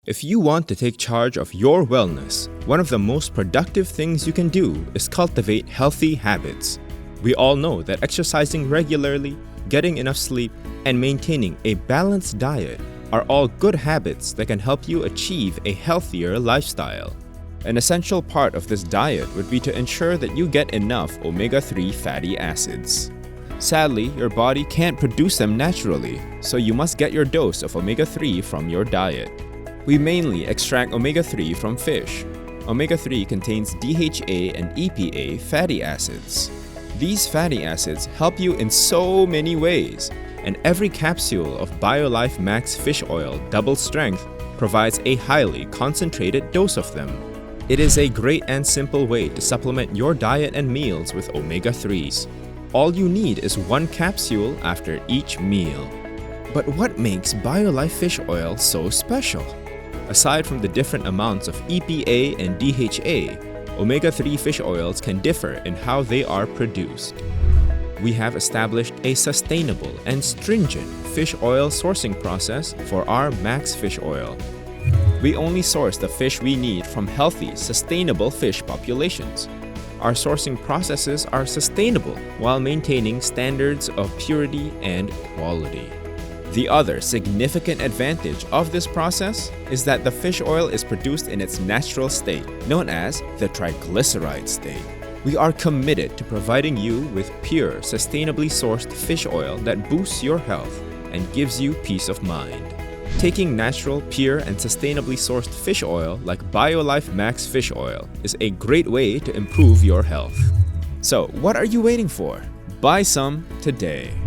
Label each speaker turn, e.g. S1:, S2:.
S1: If you want to take charge of your wellness, one of the most productive things you can do is cultivate healthy habits. We all know that exercising regularly, getting enough sleep, and maintaining a balanced diet are all good habits that can help you achieve a healthier lifestyle. An essential part of this diet would be to ensure that you get enough omega-3 fatty acids. Sadly, your body can't produce them naturally, so you must get your dose of omega-3 from your diet. We mainly extract omega-3 from fish. Omega-3 contains DHA and EPA fatty acids. These fatty acids help you in so many ways, and every capsule of BiO-LiFE MaxX Fish Oil double strength provides a highly concentrated dose of them. It is a great and simple way to supplement your diet and meals with omega-3s. All you need is one capsule after each meal. But what makes BiO-LiFE Fish Oil so special? Aside from the different amounts of EPA and DHA, omega-3 fish oils can differ in how they are produced. We have established a sustainable and stringent fish oil sourcing process for our MaxX Fish Oil. We only source the fish we need from healthy, sustainable fish populations. Our sourcing processes are sustainable while maintaining standards of purity and quality. The other significant advantage of this process is that the fish oil is produced in its natural state, known as the triglyceride state. We are committed to providing you with pure, sustainably sourced fish oil that boosts your health and gives you peace of mind. Taking natural, pure, and sustainably sourced fish oil like BiO-LiFE MaxX Fish Oil is a great way to improve your health. So, what are you waiting for? Buy some today.